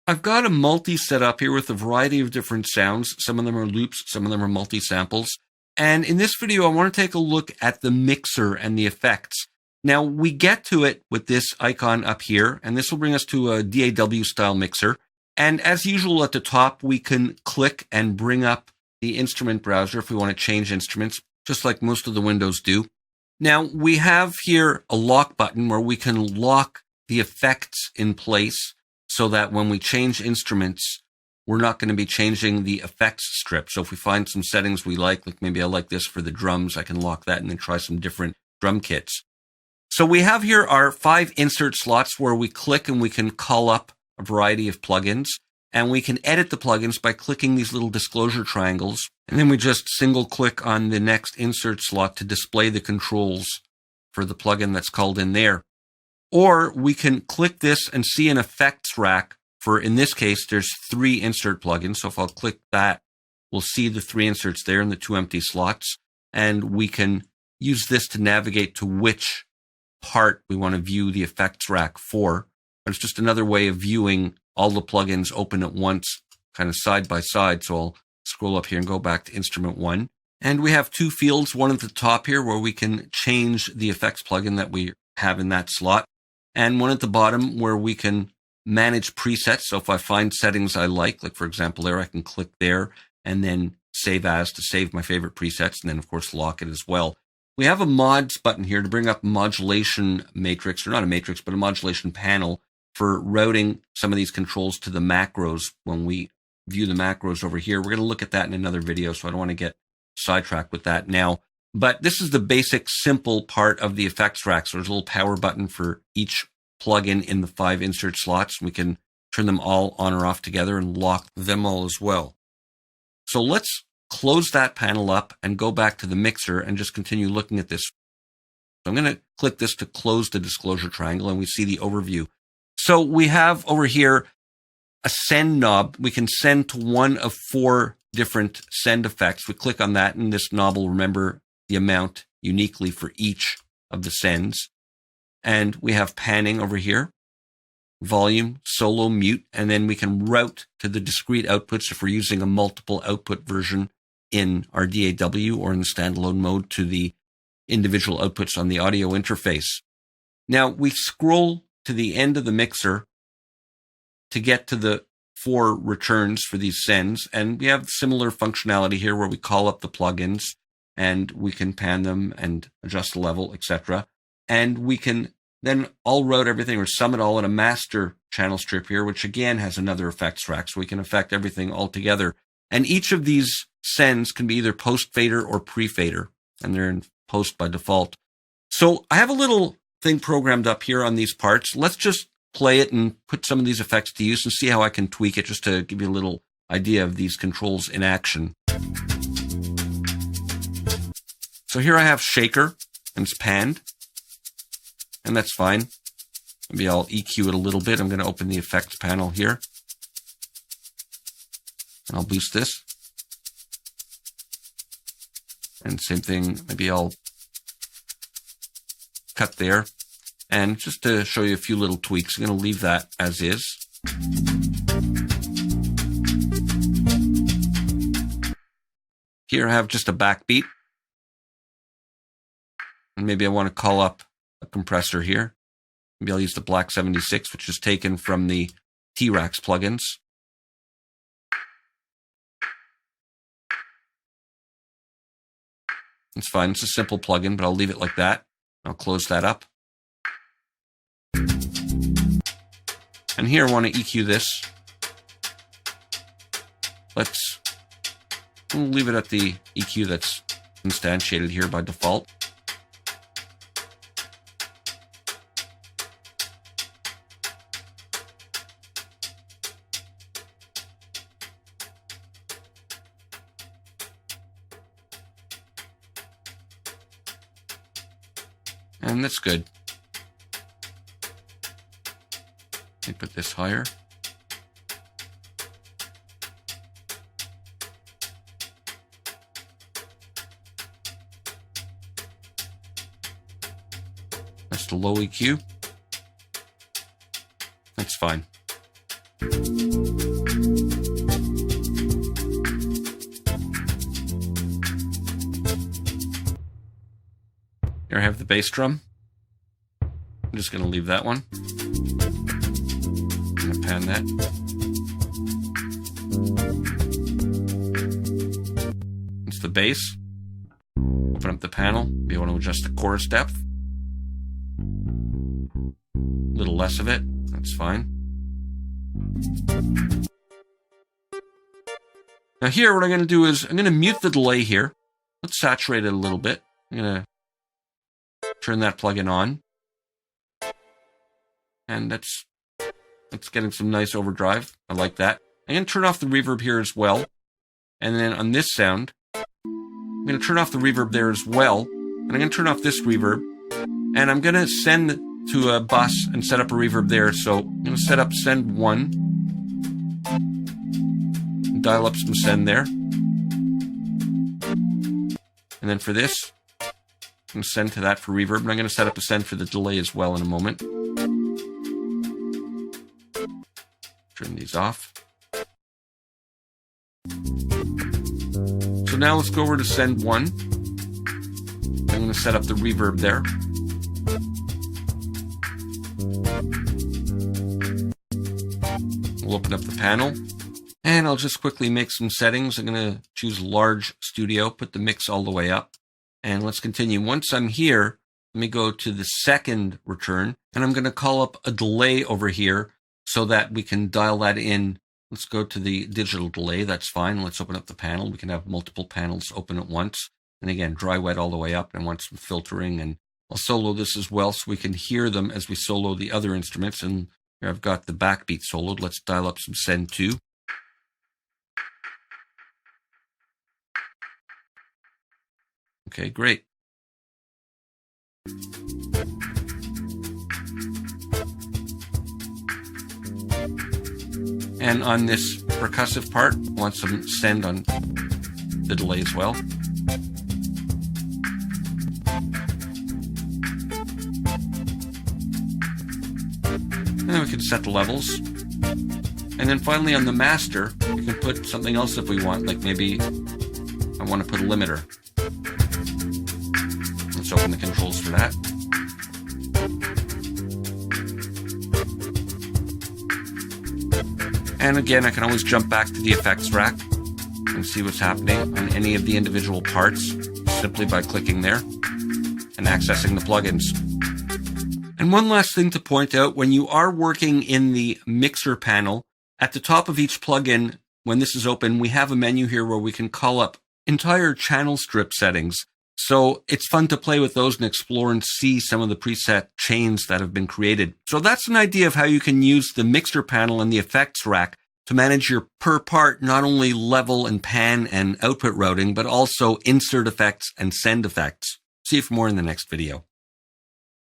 I've got a multi set up here with a variety of different sounds. Some of them are loops, some of them are multi-samples. And in this video, I want to take a look at the mixer and the effects. Now, we get to it with this icon up here, and this will bring us to a DAW style mixer. And as usual at the top, we can click and bring up the instrument browser if we want to change instruments, just like most of the windows do. Now, we have here a lock button where we can lock the effects in place so that when we change instruments, we're not going to be changing the effects strip. So if we find some settings we like maybe I like this for the drums, I can lock that and then try some different drum kits. So we have here our 5 insert slots where we click and we can call up a variety of plugins. And we can edit the plugins by clicking these little disclosure triangles. And then we just single click on the next insert slot to display the controls for the plugin that's called in there. Or we can click this and see an effects rack for, in this case, there's 3 insert plugins. So if I'll click that, we'll see the 3 inserts there and the 2 empty slots. And we can use this to navigate to which part we want to view the effects rack for. But it's just another way of viewing all the plugins open at once, kind of side by side. So I'll scroll up here and go back to instrument 1. And we have 2 fields, one at the top here where we can change the effects plugin that we have in that slot, and one at the bottom where we can manage presets. So if I find settings I like for example there, I can click there and then save as to save my favorite presets, and then of course lock it as well. We have a mods button here to bring up modulation matrix, or not a matrix, but a modulation panel for routing some of these controls to the macros when we view the macros over here. We're going to look at that in another video, so I don't want to get sidetracked with that now. But this is the basic, simple part of the effects rack. So there's a little power button for each plugin in the 5 insert slots. We can turn them all on or off together and lock them all as well. So let's close that panel up and go back to the mixer and just continue looking at this. So I'm going to click this to close the disclosure triangle, and we see the overview. So we have over here a send knob. We can send to one of 4 different send effects. We click on that, and this knob will remember the amount uniquely for each of the sends. And we have panning over here, volume, solo, mute, and then we can route to the discrete outputs if we're using a multiple output version in our DAW or in the standalone mode to the individual outputs on the audio interface. Now we scroll to the end of the mixer to get to the 4 returns for these sends. And we have similar functionality here where we call up the plugins and we can pan them and adjust the level, etc. And we can then all route everything or sum it all in a master channel strip here, which again has another effects rack. So we can affect everything all together. And each of these sends can be either post fader or pre fader, and they're in post by default. So I have a little thing programmed up here on these parts. Let's just play it and put some of these effects to use and see how I can tweak it, just to give you a little idea of these controls in action. So here I have shaker and it's panned, and that's fine. Maybe I'll EQ it a little bit. I'm going to open the effects panel here and I'll boost this. And same thing, maybe I'll cut there. And just to show you a few little tweaks, I'm going to leave that as is. Here I have just a backbeat. And maybe I want to call up a compressor here. Maybe I'll use the Black 76, which is taken from the T-Rax plugins. It's fine. It's a simple plugin, but I'll leave it like that. I'll close that up. And here I want to EQ this. We'll leave it at the EQ that's instantiated here by default. And that's good. Let me put this higher. That's the low EQ. That's fine. Here I have the bass drum. I'm just going to leave that one. I'm going to pan that. It's the bass. Open up the panel. You want to adjust the chorus depth. A little less of it. That's fine. Now here, what I'm going to do is I'm going to mute the delay here. Let's saturate it a little bit. I'm going to turn that plugin on. And that's getting some nice overdrive. I like that. I'm going to turn off the reverb here as well. And then on this sound, I'm going to turn off the reverb there as well. And I'm going to turn off this reverb. And I'm going to send to a bus and set up a reverb there. So I'm going to set up send 1. Dial up some send there. And then for this, I'm going to send to that for reverb. And I'm going to set up a send for the delay as well in a moment. Turn these off. So now let's go over to send 1. I'm going to set up the reverb there. We'll open up the panel. And I'll just quickly make some settings. I'm going to choose large studio, put the mix all the way up. And let's continue. Once I'm here, let me go to the second return. And I'm going to call up a delay over here so that we can dial that in. Let's go to the digital delay. That's fine. Let's open up the panel. We can have multiple panels open at once. And again, dry wet all the way up. And I want some filtering. And I'll solo this as well so we can hear them as we solo the other instruments. And here I've got the backbeat soloed. Let's dial up some send 2. Okay, great. And on this percussive part, I want some send on the delay as well. And then we can set the levels. And then finally on the master, we can put something else if we want, like maybe I want to put a limiter. Let's open the controls for that. And again, I can always jump back to the effects rack and see what's happening on any of the individual parts simply by clicking there and accessing the plugins. And one last thing to point out, when you are working in the mixer panel, at the top of each plugin, when this is open, we have a menu here where we can call up entire channel strip settings. So it's fun to play with those and explore and see some of the preset chains that have been created. So that's an idea of how you can use the mixer panel and the effects rack to manage your per part, not only level and pan and output routing, but also insert effects and send effects. See you for more in the next video.